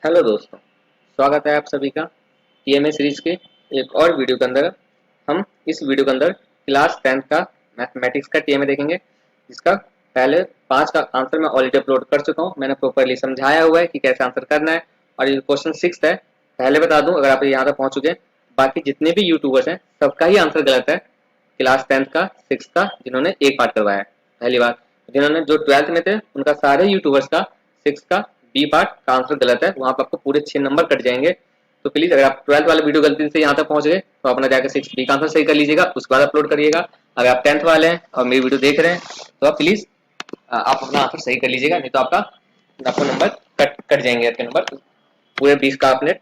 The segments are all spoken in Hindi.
हेलो दोस्तों, स्वागत है आप सभी का टीएमए सीरीज के एक और वीडियो के अंदर। हम इस वीडियो के अंदर क्लास 10th का मैथमेटिक्स का टीएमए देखेंगे, जिसका पहले 5 का आंसर मैं ऑलरेडी अपलोड कर चुका हूं। मैंने प्रॉपरली समझाया हुआ है कि कैसे आंसर करना है। और ये क्वेश्चन 6 है, पहले बता दूं अगर आप यहाँ तक पहुंच चुके हैं। बाकी जितने भी यूट्यूबर्स हैं सबका ही आंसर गलत है, क्लास 10th का 6 का, जिन्होंने एक पार्ट करवाया है। पहली बात, जिन्होंने जो 12th में थे उनका सारे यूट्यूबर्स का 6 का बी पार्ट का आंसर गलत है। वहां पर आपको पूरे 6 नंबर कट जाएंगे। तो प्लीज अगर आप 12th वाले वीडियो गलती से यहाँ तक पहुंच गए तो अपना जाकर 6 बी का आंसर सही कर लीजिएगा, उसके बाद अपलोड करिएगा। अगर आप 10th वाले हैं और मेरी वीडियो देख रहे हैं तो आप प्लीज आप अपना आंसर सही कर लीजिएगा, नहीं तो आपको नंबर कट जाएंगे। आपके नंबर पूरे 20 का आपने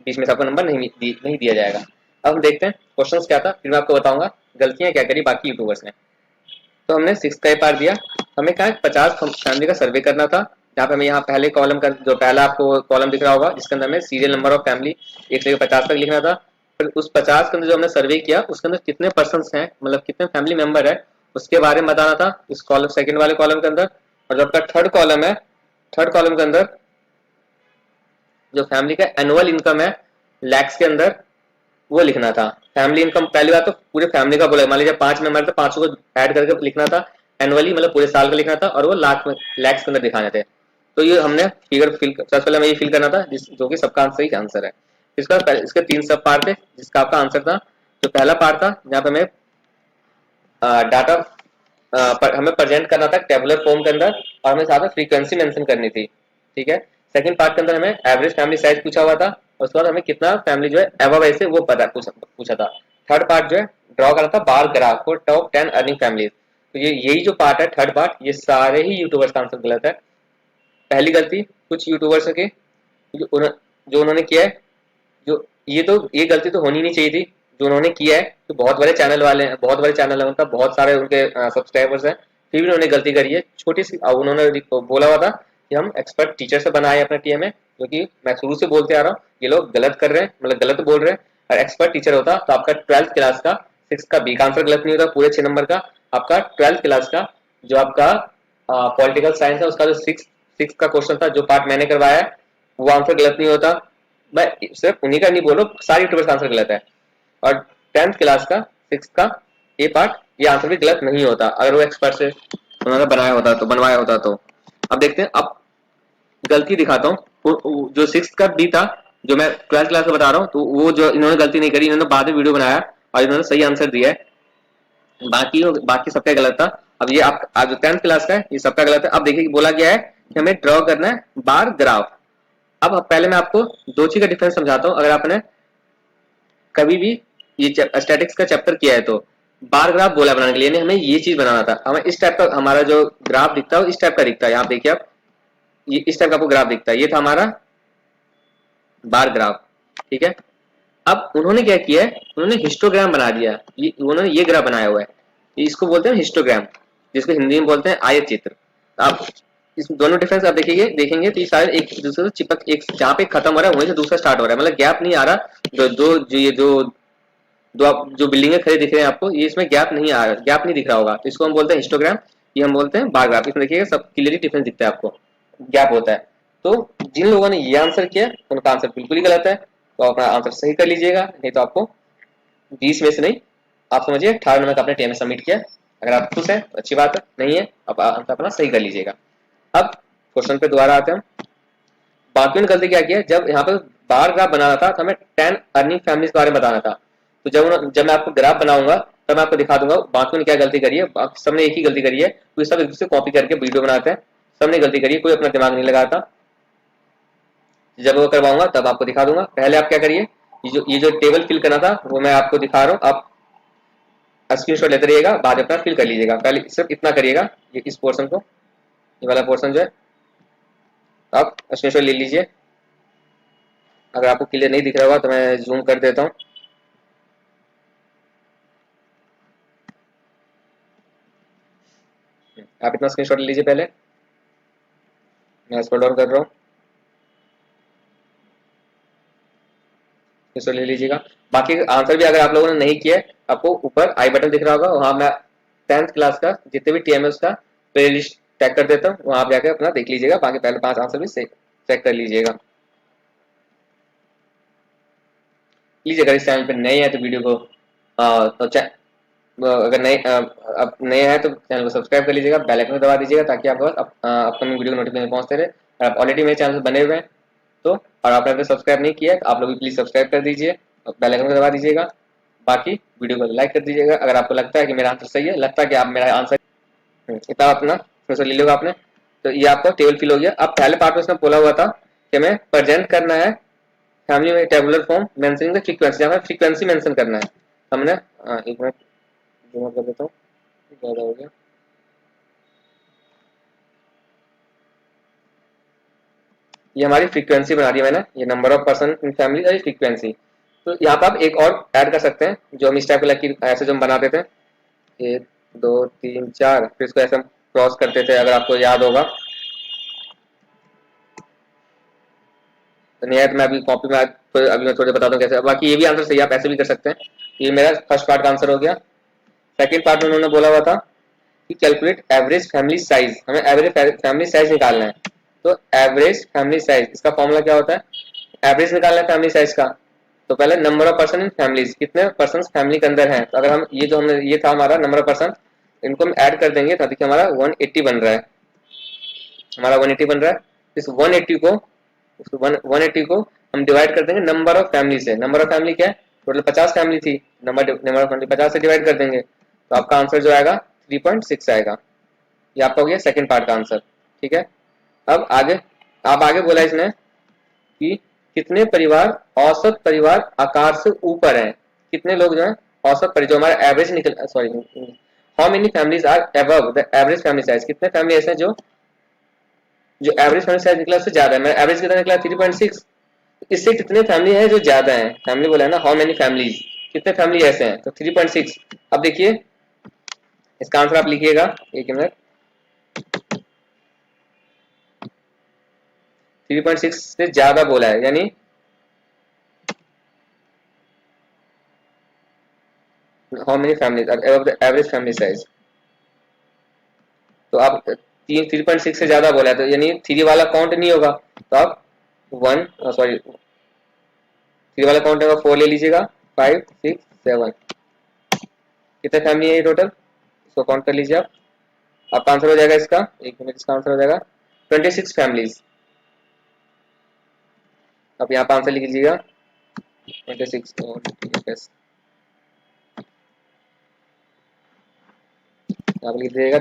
20 में से आपको नंबर नहीं दिया जाएगा। अब हम देखते हैं क्वेश्चन क्या था, फिर मैं आपको बताऊंगा गलतियां क्या करी बाकी यूट्यूबर्स ने। तो हमने 6 का पार्ट दिया। हमें क्या है 50 फैमिली का सर्वे करना था, जहाँ पे हमें यहाँ पहले कॉलम का जो पहला आपको कॉलम दिख रहा होगा जिसके अंदर हमें सीरियल नंबर ऑफ फैमिली 1 से 50 तक लिखना था। फिर उस 50 के अंदर जो हमने सर्वे किया उसके अंदर कितने पर्सन हैं, मतलब कितने फैमिली मेंबर है, उसके बारे में बताना था इस कॉलम सेकंड वाले कॉलम के अंदर। और जो आपका थर्ड कॉलम है, थर्ड कॉलम के अंदर जो फैमिली का एनुअल इनकम है लैक्स के अंदर, वो लिखना था। फैमिली इनकम पहली बात तो पूरे फैमिली का बोला, मान लीजिए 5 मेंबर थे, 5 को ऐड करके लिखना था। एनुअली मतलब पूरे साल का लिखना था, और वो लाख में लैक्स के अंदर दिखाने थे। तो ये हमने फिगर फिल सबसे पहले हमें ये फिल करना था जो कि सबका सही आंसर है। इसके 3 सब पार्ट थे, जिसका आपका आंसर था। जो पहला पार्ट था जहाँ पे हमें डाटा हमें प्रेजेंट करना था टेबुलर फॉर्म के अंदर, और हमें साथ में फ्रीक्वेंसी मेंशन करनी थी। ठीक है। सेकंड पार्ट के अंदर हमें एवरेज फैमिली साइज पूछा हुआ था, और उसके बाद हमें कितना फैमिली जो है एबव ऐसे वो पूछा था। थर्ड पार्ट जो है ड्रॉ करना था bar graph for top 10 earning families. तो ये यही जो पार्ट है थर्ड पार्ट, ये सारे ही यूट्यूबर्स का आंसर गलत है। पहली गलती कुछ यूट्यूबर्स की जो उन्होंने किया है, जो ये गलती तो होनी नहीं चाहिए थी जो उन्होंने किया है। तो बहुत बड़े चैनल वाले हैं, बहुत बड़े चैनल है उनका, बहुत सारे उनके सब्सक्राइबर्स हैं, फिर भी उन्होंने गलती करी है छोटी सी। उन्होंने बोला हुआ था कि हम एक्सपर्ट टीचर से बनाए अपने टीम में, जो कि मैं शुरू से बोलते आ रहा हूँ ये लोग गलत कर रहे हैं, मतलब गलत बोल रहे हैं। और एक्सपर्ट टीचर होता तो आपका 12th क्लास का 6 का बी का आंसर गलत नहीं होता पूरे 6 नंबर का। आपका 12th क्लास का जो आपका पॉलिटिकल साइंस है उसका जो सिक्स का क्वेश्चन था, जो पार्ट मैंने करवाया है, वो आंसर गलत नहीं होता। मैं सिर्फ उन्हीं का नहीं बोल रहा हूँ, सारे यूट्यूबर्स का आंसर गलत है। और 10th क्लास का 6 का ए पार्ट, ये आंसर भी गलत नहीं होता अगर वो एक्सपर्ट से उन्होंने बनाया होता तो बनवाया होता तो। अब देखते हैं, अब गलती दिखाता हूँ। जो 6 का बी था जो मैं 12th क्लास में बता रहा हूँ, तो वो जो इन्होंने गलती नहीं करी, इन्होंने बाद में वीडियो बनाया और इन्होंने सही आंसर दिया है। बाकी सबका गलत था। अब ये आप जो 10th क्लास का है ये सबका गलत है। अब देखिए बोला गया है कि हमें ड्रॉ करना है बार ग्राफ। अब पहले मैं आपको दो चीज का डिफरेंस समझाता हूँ। अगर आपने कभी भी ये स्टैटिक्स का चैप्टर किया है तो बार ग्राफ बोला बनाने के लिए नहीं, हमें ये चीज बनाना था। हमें इस टाइप का हमारा जो ग्राफ दिखता है इस टाइप का दिखता है। यहाँ देखिए आप, ये इस टाइप का आपको ग्राफ दिखता है, ये था हमारा बार ग्राफ। ठीक है। अब उन्होंने क्या किया है, उन्होंने हिस्टोग्राम बना दिया। उन्होंने ये ग्राफ बनाया हुआ है, इसको बोलते हैं हिस्टोग्राम, जिसको हिंदी में बोलते हैं आयत चित्र। आप इस दोनों डिफरेंस आप देखेंगे तो ये सारे एक दूसरे से चिपक, एक जहाँ पे खत्म हो रहा है वहीं से दूसरा स्टार्ट हो रहा है, मतलब गैप नहीं आ रहा। जो दो जो ये दो आप जो बिल्डिंगे खड़े दिख रहे हैं आपको, ये इसमें गैप नहीं आ रहा, गैप नहीं दिख रहा होगा, तो इसको हम बोलते हैं हिस्टोग्राम। ये हम बोलते हैं बार ग्राफ। इसमें देखिएगा सब क्लियरली डिफरेंस दिखता है आपको, गैप होता है। तो जिन लोगों ने ये आंसर किया उनका आंसर बिल्कुल ही गलत है, तो अपना आंसर सही कर लीजिएगा, नहीं तो आपको 20 में से नहीं, आप समझिए 18 नंबर का आपने टीएमए सबमिट किया। अगर आप खुश हैं तो अच्छी बात है, नहीं है आप आंसर अपना सही कर लीजिएगा। अब क्वेश्चन पे दोबारा आते हैं। बाकी ने गलती क्या किया, जब यहाँ पे बार ग्राफ बनाना था तो हमें 10 अर्निंग फैमिलीज के बारे में बताना था। तो जब मैं आपको ग्राफ बनाऊंगा तब मैं आपको दिखा दूंगा बाकी ने क्या गलती करी है। सबने एक ही गलती करी है, तो सब एक दूसरे कॉपी करके वीडियो बनाते हैं। सबने गलती करी है, कोई अपना दिमाग नहीं लगाता। जब वो करवाऊंगा तब आपको दिखा दूंगा। पहले आप क्या करिए, ये जो टेबल फिल करना था वो मैं आपको दिखा रहा हूँ, आप स्क्रीनशॉट लेते रहिएगा, बाद में अपना फिल कर लीजिएगा। पहले सिर्फ इतना करिएगा, ये इस पोर्शन को, ये वाला पोर्शन जो है आप स्क्रीनशॉट ले लीजिए। अगर आपको क्लियर नहीं दिख रहा होगा तो मैं जूम कर देता हूँ। आप इतना स्क्रीनशॉट ले लीजिए, पहले मैं स्क्रॉल डाउन कर रहा हूँ, स्क्रीनशॉट ले लीजिएगा। बाकी आंसर भी अगर आप लोगों ने नहीं किया है, आपको ऊपर आई बटन दिख रहा होगा, वहां मैं 10th क्लास का जितने भी टीएमएस का प्ले लिस्ट टैग कर देता हूँ, वहां आप जाकर अपना देख लीजिएगा। बाकी पहले 5 आंसर भी चेक कर लीजिएगा। प्लीज़ अगर इस चैनल पर नए हैं तो वीडियो को अगर नए अब नए हैं तो चैनल को सब्सक्राइब कर लीजिएगा, बेल आइकन को दबा दीजिएगा ताकि आपके पास अपकमिंग वीडियो नोटिफिकेशन पहुंचते रहे। और आप ऑलरेडी मेरे चैनल से बने हुए हैं तो, और आपने अगर सब्सक्राइब नहीं किया है तो आप लोग भी प्लीज़ सब्सक्राइब कर दीजिए और बेल आइकन को दबा दीजिएगा। बाकी वीडियो को लाइक कर दीजिएगा अगर आपको लगता है कि मेरा आंसर सही है, लगता है कि आप मेरा आंसर इतना अपना स्क्रीनशॉट ले लो आपने, तो ये आपको टेबल फिल हो गया। अब पहले पार्ट में इसमें बोला हुआ था कि हमें प्रेजेंट करना है फैमिली में tabular form mentioning the frequency, हमें फ्रीक्वेंसी मेंशन करना है। हमने एक मिनट जूम कर देता हूँ, ज़्यादा हो गया। ये हमारी फ्रीक्वेंसी बना दी है मैंने, ये number of person in family और फ्रीक्वेंसी। तो यहाँ पर आप एक और ऐड कर सकते हैं जो हम इस टाइप की ऐसे जो हम बना देते हैं, 1 2 3 4, फिर इसको ऐसे हम क्रॉस करते थे अगर आपको याद होगा। तो नहीं है तो मैं अभी कॉपी में अभी मैं थोड़े बताता हूँ कैसे। बाकी ये भी आंसर सही है, आप ऐसे भी कर सकते हैं। ये मेरा फर्स्ट पार्ट का आंसर हो गया। सेकंड पार्ट में उन्होंने बोला हुआ था कि कैलकुलेट एवरेज फैमिली साइज, हमें एवरेज फैमिली साइज निकालना है। तो एवरेज फैमिली साइज, इसका फॉर्मूला क्या होता है? एवरेज निकालना है फैमिली साइज का, तो पहले number of person in families, कितने पर्सन फैमिली के अंदर हैं। तो अगर हम ये जो हमने ये था हमारा नंबर ऑफ पर्सन, इनको हम ऐड कर देंगे तो देखिए हमारा 180 बन रहा है, हमारा 180 बन रहा है। इस 180 को 180 को हम डिवाइड कर देंगे नंबर ऑफ फैमिली से। नंबर ऑफ फैमिली क्या है? टोटल 50 फैमिली थी, नंबर ऑफ फैमिली 50 से डिवाइड कर देंगे तो आपका आंसर जो आएगा 3.6 आएगा। ये आपका हो गया सेकंड पार्ट का आंसर। ठीक है, अब आगे आप आगे बोला इसने कि कितने परिवार औसत परिवार आकार से ऊपर हैं, कितने लोग जो है औसत परिवार, जो हमारा एवरेज निकल, sorry, how many families are above the average family size, कितने फैमिली ऐसे हैं जो एवरेज फैमिली साइज निकला उससे ज्यादा है। मेरा एवरेज कितना निकला? 3.6। इससे कितने फैमिली है जो ज्यादा है, फैमिली बोला है ना, हाउ मेनी फैमिलीज, कितने फैमिली ऐसे हैं, तो 3.6। अब देखिए इसका आंसर आप लिखिएगा, एक मिनट। 3.6 से ज्यादा बोला है, यानी how many families are above the average family size. तो आप 3.6 से ज्यादा बोला है तो यानी 3 वाला काउंट नहीं होगा, तो आप 1 सॉरी 3 वाला काउंट होगा 4 ले लीजिएगा, 5 6 7, कितने फैमिली है टोटल, इसको काउंट कर लीजिए आप। आपका आंसर हो जाएगा इसका, एक मिनट, इसका आंसर हो जाएगा 26 फैमिलीज। आप यहाँ पर आंसर लिख लीजिएगा 26, आप लिख दीजिएगा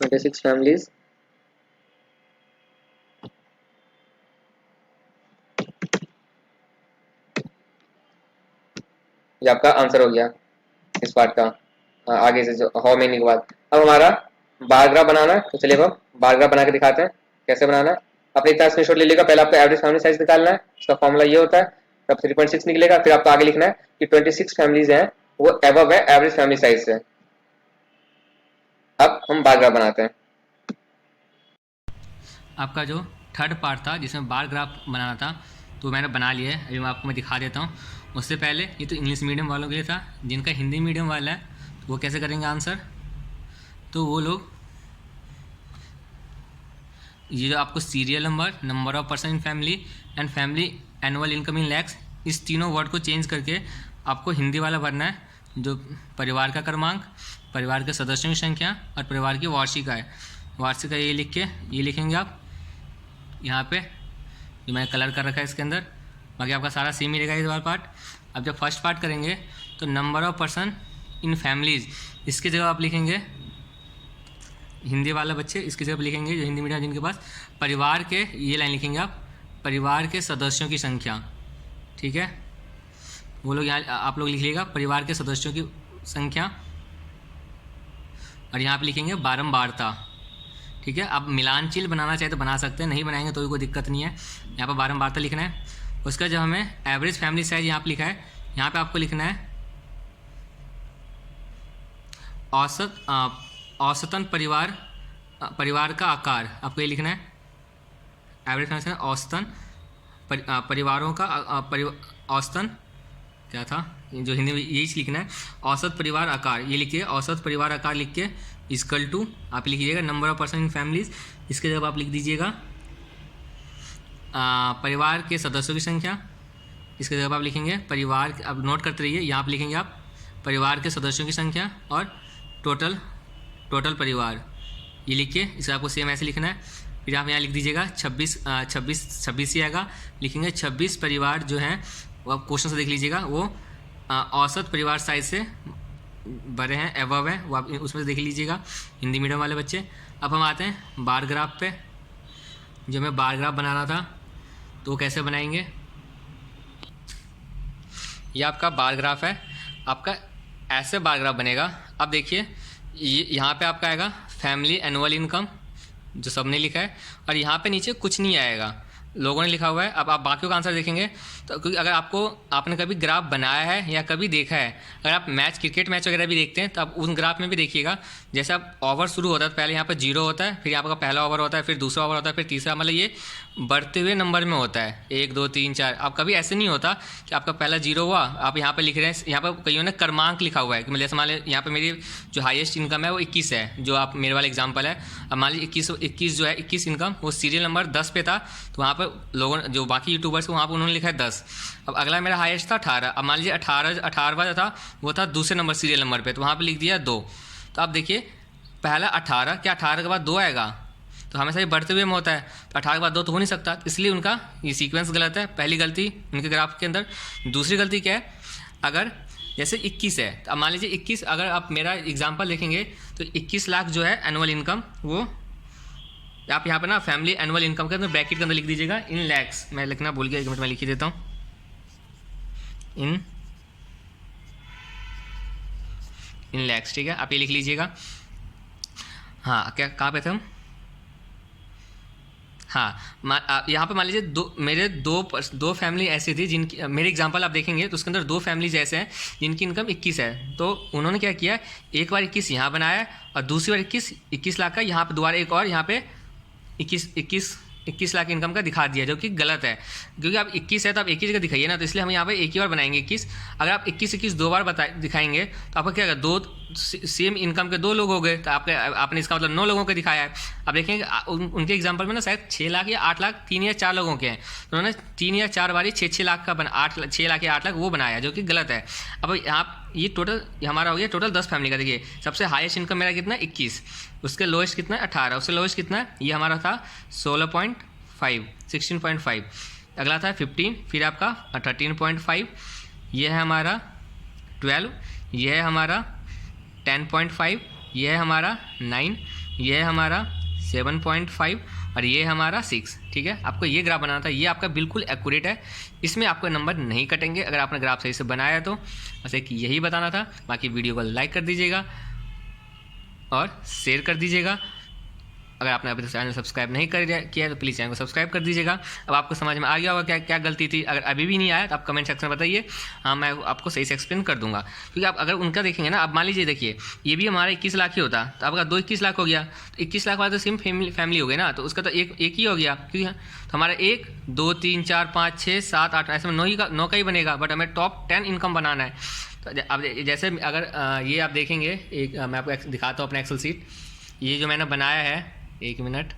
26 फैमिलीज। ये आपका आंसर हो गया इस पार्ट का। आगे से जो हाउ मेनी के बाद अब हमारा बार ग्राफ बनाना है, तो चलिए अब बार ग्राफ बना के दिखाते हैं कैसे बनाना है। अपने एक स्क्रीनशॉट ले लेगा, पहले आपको एवरेज फैमिली साइज निकालना है, इसका फॉर्मूला ये होता है, तब 3.6 निकलेगा। फिर आपको आगे लिखना है कि 26 फैमिलीज हैं वो एबव है एवरेज फैमिली साइज से। अब हम बार ग्राफ बनाते हैं। आपका जो थर्ड पार्ट था जिसमें बार ग्राफ बनाना था तो मैंने बना लिया है, अभी मैं आपको दिखा देता हूँ। उससे पहले ये तो इंग्लिश मीडियम वालों के लिए था, जिनका हिंदी मीडियम वाला है तो वो कैसे करेंगे आंसर, तो वो लोग ये जो आपको serial number, number of person in family and family annual income in lakhs, इस तीनों वर्ड को चेंज करके आपको हिंदी वाला भरना है, जो परिवार का क्रमांक, परिवार के सदस्यों की संख्या और परिवार की वार्षिक आय। वार्षिक आय ये लिख के ये लिखेंगे आप यहाँ पे, जो मैंने कलर कर रखा है इसके अंदर। बाकी आपका सारा सेम ही रहेगा ये वाला पार्ट। अब जब फर्स्ट पार्ट करेंगे तो number of person in families, इसकी जगह आप लिखेंगे, हिंदी वाला बच्चे इसकी जगह लिखेंगे जो हिंदी मीडियम जिनके पास, परिवार के, ये लाइन लिखेंगे आप, परिवार के सदस्यों की संख्या। ठीक है, वो लोग यहाँ आप लोग लिख लीजिएगा परिवार के सदस्यों की संख्या, और यहाँ पे लिखेंगे बारंबारता। ठीक है, आप मिलानचिल बनाना चाहे तो बना सकते हैं, नहीं बनाएंगे तो भी कोई दिक्कत नहीं है। यहाँ पर बारंबारता लिखना है। उसका जब हमें एवरेज फैमिली साइज यहाँ पे लिखा है, यहाँ पे आपको लिखना है औसतन परिवार का आकार, आपको ये लिखना है। एवरेज फैमिली साइज औसतन परिवारों का औसतन क्या था जो हिंदी में, यही लिखना है, औसत परिवार आकार, ये लिखिए, औसत परिवार आकार लिख के इक्वल टू आप लिखिएगा number of person in families, इसके जब आप लिख दीजिएगा परिवार के सदस्यों की संख्या, इसके जगह आप लिखेंगे परिवार, अब नोट करते रहिए, यहाँ पर लिखेंगे आप परिवार के सदस्यों की संख्या और टोटल परिवार, ये लिख के इसे आपको सेम ऐसे लिखना है। फिर आप यहाँ लिख दीजिएगा 26 ही आएगा, लिखेंगे 26 परिवार जो हैं वो आप क्वेश्चन से देख लीजिएगा, वो औसत परिवार साइज से बड़े हैं, एबव है, वो आप उसमें से देख लीजिएगा हिंदी मीडियम वाले बच्चे। अब हम आते हैं बार ग्राफ पे। जो मैं बार ग्राफ बनाना था तो कैसे बनाएंगे, ये आपका बार ग्राफ है, आपका ऐसे बार ग्राफ बनेगा। अब देखिए यहाँ पे आपका आएगा फैमिली एनुअल इनकम जो सबने लिखा है, और यहाँ पे नीचे कुछ नहीं आएगा, लोगों ने लिखा हुआ है। अब आप बाकियों का आंसर देखेंगे तो क्योंकि अगर आपने कभी ग्राफ बनाया है या कभी देखा है, अगर आप क्रिकेट मैच वगैरह भी देखते हैं तो आप उन ग्राफ में भी देखिएगा, जैसे आप ओवर शुरू होता है तो पहले यहाँ पर 0 होता है, फिर आपका पहला ओवर होता है, फिर दूसरा ओवर होता है, फिर तीसरा, मतलब ये बढ़ते हुए नंबर में होता है 1 2 3 4। अब कभी ऐसे नहीं होता कि आपका पहला 0 हुआ, आप यहाँ पर लिख रहे हैं, यहाँ पर कईयों ने क्रमांक लिखा हुआ है कि जैसे मान लीजिए यहाँ पर मेरी जो हाईएस्ट इनकम है वो 21 है, जो आप मेरे वाला एग्जाम्पल है। अब मान लीजिए 21 जो है 21 इनकम वो सीरियल नंबर 10 पे था, तो वहाँ पर लोगों जो बाकी यूट्यूबर्स वहाँ पर उन्होंने लिखा है 10। अब अगला मेरा हाईएस्ट था 18। अब मान लीजिए 18वां था वो था दूसरे नंबर सीरियल नंबर पे, तो वहाँ पे लिख दिया 2। तो आप देखिए पहला 18, क्या 18 के बाद 2 आएगा? तो हमेशा ये बढ़ते हुए में होता है, तो 18 के बाद 2 तो हो नहीं सकता, इसलिए उनका ये सीक्वेंस गलत है, पहली गलती उनके ग्राफ के अंदर। दूसरी गलती क्या है, अगर जैसे 21 है, तो अब मान लीजिए 21, अगर आप मेरा एग्जाम्पल देखेंगे तो 21 लाख जो है एनुअल इनकम, वो आप यहाँ पर ना फैमिली एनुअल इनकम के अंदर ब्रैकेट के अंदर लिख दीजिएगा इन लैक्स। मैं लिखना भूल गया, 1 मिनट में लिख ही देता हूँ, इन लैक्स, ठीक है, आप ये लिख लीजिएगा। हाँ, क्या कहाँ पे थे हम? हाँ, यहाँ पे मान लीजिए मेरे दो फैमिली ऐसी थी जिनकी, मेरे एग्जांपल आप देखेंगे तो उसके अंदर 2 फैमिलीज ऐसे हैं जिनकी इनकम 21 है। तो उन्होंने क्या किया, एक बार 21 यहाँ बनाया और दूसरी बार 21 लाख का यहाँ पे दोबारा एक और यहाँ पे 21 लाख इनकम का दिखा दिया, जो कि गलत है, क्योंकि आप 21 है तो आप एक ही जगह दिखाइए ना, तो इसलिए हम यहाँ पे एक ही बार बनाएंगे 21। अगर आप 21 2 बार दिखाएंगे तो आपका क्या होगा, 2 सेम इनकम के 2 लोग हो गए, तो आपने इसका मतलब 9 लोगों को दिखाया है। अब देखेंगे उनके एग्जाम्पल में ना शायद 6 लाख या 8 लाख 3 या 4 लोगों के हैं, तो उन्होंने 3 या 4 बारी 6 लाख का 6 लाख या 8 लाख वो बनाया, जो कि गलत है। अब यहाँ ये टोटल हमारा हो गया टोटल 10 फैमिली का। देखिए सबसे हाईएस्ट इनकम मेरा कितना 21, उसके लोएस्ट कितना 18, उससे लोएस्ट कितना ये हमारा था 16.5 अगला था 15, फिर आपका 13.5, ये है हमारा 12, ये है हमारा 10.5, ये है हमारा 9, ये है हमारा 7.5 और ये है हमारा 6। ठीक है, आपको ये ग्राफ बनाना था, ये आपका बिल्कुल एक्यूरेट है, इसमें आपको नंबर नहीं कटेंगे अगर आपने ग्राफ सही से बनाया है। तो बस एक यही बताना था, बाकी वीडियो को लाइक कर दीजिएगा और शेयर कर दीजिएगा। अगर आपने अभी तक चैनल सब्सक्राइब नहीं किया है तो प्लीज़ चैनल को सब्सक्राइब कर दीजिएगा। अब आपको समझ में आ गया होगा क्या क्या गलती थी, अगर अभी भी नहीं आया तो आप कमेंट सेक्शन में बताइए, हाँ मैं आपको सही से एक्सप्लेन कर दूंगा। क्योंकि आप अगर उनका देखेंगे ना, अब मान लीजिए देखिए ये भी हमारा 21 लाख ही होता, तो आपका 21 लाख हो गया, तो 21 लाख वाला तो सेम फैमिली हो गई ना, तो उसका तो एक ही हो गया, क्योंकि तो हमारा 1 2 3 4 5 6 7 8 ऐसे में 9 का ही बनेगा, बट हमें टॉप 10 इनकम बनाना है। तो अब जैसे अगर ये आप देखेंगे, एक मैं आपको दिखाता हूँ अपना एक्सेल सीट, ये जो मैंने बनाया है, 1 मिनट,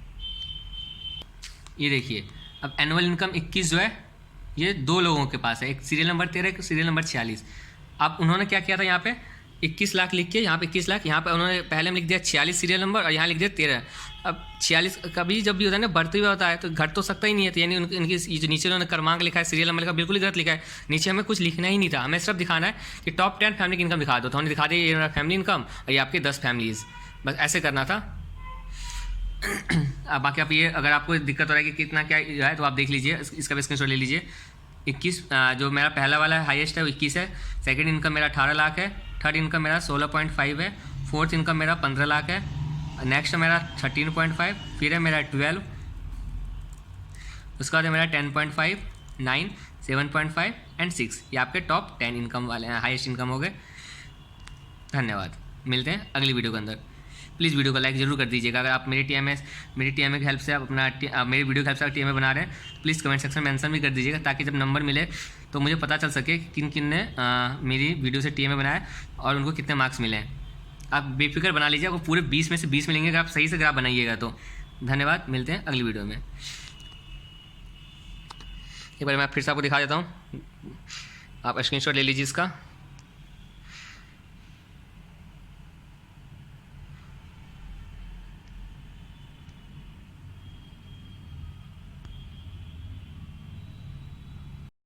ये देखिए अब एनुअल इनकम 21 जो है ये 2 लोगों के पास है, एक सीरियल नंबर 13, एक सीरियल नंबर 46। अब उन्होंने क्या किया था, यहाँ पे 21 लाख लिख के, यहाँ पे 21 लाख, यहाँ पे उन्होंने पहले में लिख दिया 46 सीरियल नंबर और यहाँ लिख दिया 13। अब 46 कभी जब भी होता है ना बढ़ते हुए होता है तो घट तो सकता ही नहीं है, तो यानी इनकी ये जो नीचे उन्होंने क्रमांक लिखा है सीरियल नंबर का बिल्कुल ही गलत लिखा है। नीचे हमें कुछ लिखना ही नहीं था, हमें सिर्फ दिखाना है कि टॉप 10 फैमिली की इनकम दिखा दो, तो हमने दिखा दिया ये मेरा फैमिली इनकम और ये आपके 10 फैमिलीज़, बस ऐसे करना था। अब बाकी आप ये अगर आपको दिक्कत हो रहा है कि कितना क्या जो है तो आप देख लीजिए, इसका भी स्क्रीनशॉट ले लीजिए। 21 जो मेरा पहला वाला है हाईएस्ट है वो 21 है, सेकंड इनकम मेरा 18 लाख है, थर्ड इनकम मेरा 16.5 है, फोर्थ इनकम मेरा 15 लाख है, नेक्स्ट मेरा 13.5, फिर है मेरा 12, उसके बाद है मेरा 10.5, 9, 7.5 एंड 6। ये आपके टॉप 10 इनकम वाले हैं, हाईएस्ट इनकम हो गए। धन्यवाद, मिलते हैं अगली वीडियो के अंदर। प्लीज़ वीडियो को लाइक जरूर कर दीजिएगा। अगर आप मेरी टीएमए की हेल्प से आप अपना मेरी वीडियो की हेल्प से आप टीएमए बना रहे हैं, प्लीज़ कमेंट सेक्शन में मेंशन भी कर दीजिएगा, ताकि जब नंबर मिले तो मुझे पता चल सके किन किन ने मेरी वीडियो से टीएमए बनाया और उनको कितने मार्क्स मिले हैं। आप बेफिक्र बना लीजिए, आपको पूरे 20 में से 20 मिलेंगे अगर आप सही से ग्राफ बनाइएगा तो। धन्यवाद, मिलते हैं अगली वीडियो में। एक बार मैं फिर से आपको दिखा देता हूँ, आप स्क्रीनशॉट ले लीजिए इसका।